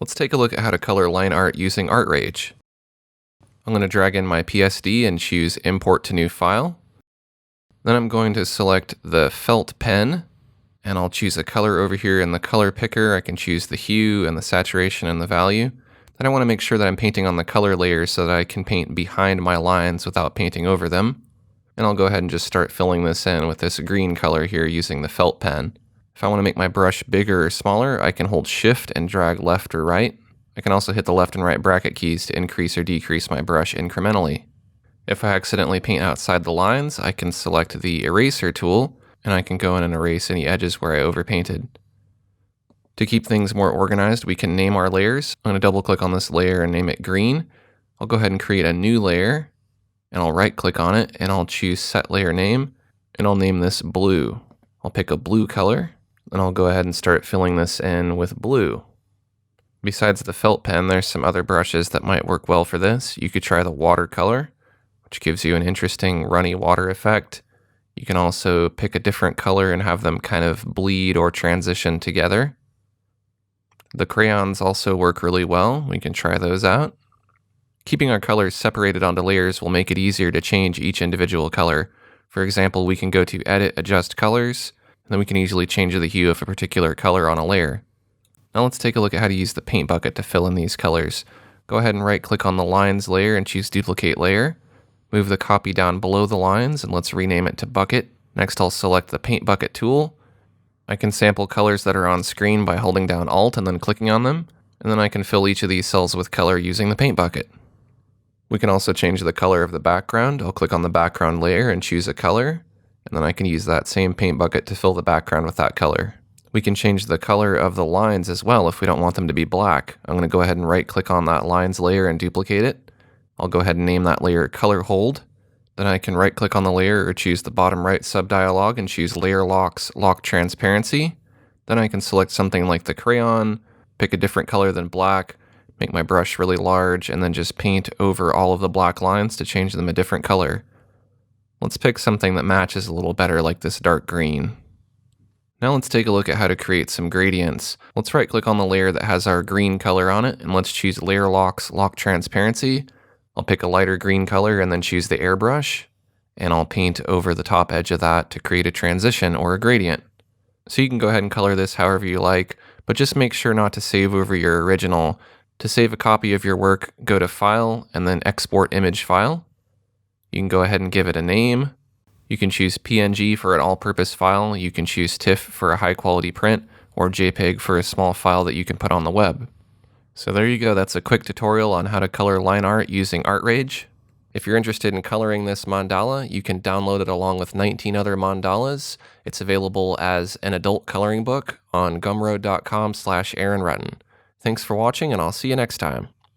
Let's take a look at how to color line art using ArtRage. I'm going to drag in my PSD and choose Import to New File. Then I'm going to select the felt pen, and I'll choose a color over here in the color picker. I can choose the hue and the saturation and the value. Then I want to make sure that I'm painting on the color layers so that I can paint behind my lines without painting over them. And I'll go ahead and just start filling this in with this green color here using the felt pen. If I want to make my brush bigger or smaller, I can hold Shift and drag left or right. I can also hit the left and right bracket keys to increase or decrease my brush incrementally. If I accidentally paint outside the lines, I can select the eraser tool, and I can go in and erase any edges where I overpainted. To keep things more organized, we can name our layers. I'm going to double click on this layer and name it green. I'll go ahead and create a new layer, and I'll right click on it, and I'll choose Set Layer Name, and I'll name this blue. I'll pick a blue color, and I'll go ahead and start filling this in with blue. Besides the felt pen, there's some other brushes that might work well for this. You could try the Watercolor, which gives you an interesting runny water effect. You can also pick a different color and have them kind of bleed or transition together. The crayons also work really well. We can try those out. Keeping our colors separated onto layers will make it easier to change each individual color. For example, we can go to Edit, Adjust Colors, and then we can easily change the hue of a particular color on a layer. Now let's take a look at how to use the paint bucket to fill in these colors. Go ahead and right click on the lines layer and choose Duplicate Layer. Move the copy down below the lines and let's rename it to Bucket. Next I'll select the Paint Bucket tool. I can sample colors that are on screen by holding down Alt and then clicking on them, and then I can fill each of these cells with color using the paint bucket. We can also change the color of the background. I'll click on the background layer and choose a color, and then I can use that same paint bucket to fill the background with that color. We can change the color of the lines as well if we don't want them to be black. I'm going to go ahead and right click on that lines layer and duplicate it. I'll go ahead and name that layer Color Hold. Then I can right click on the layer or choose the bottom right sub-dialog and choose Layer Locks, Lock Transparency. Then I can select something like the crayon, pick a different color than black, make my brush really large, and then just paint over all of the black lines to change them a different color. Let's pick something that matches a little better like this dark green. Now let's take a look at how to create some gradients. Let's right click on the layer that has our green color on it, and let's choose Layer Locks, Lock Transparency. I'll pick a lighter green color and then choose the airbrush, and I'll paint over the top edge of that to create a transition or a gradient. So you can go ahead and color this however you like, but just make sure not to save over your original. To save a copy of your work, go to File and then Export Image File. You can go ahead and give it a name. You can choose PNG for an all-purpose file, you can choose TIFF for a high-quality print, or JPEG for a small file that you can put on the web. So there you go, that's a quick tutorial on how to color line art using ArtRage. If you're interested in coloring this mandala, you can download it along with 19 other mandalas. It's available as an adult coloring book on gumroad.com/Aaron Rutten. Thanks for watching, and I'll see you next time.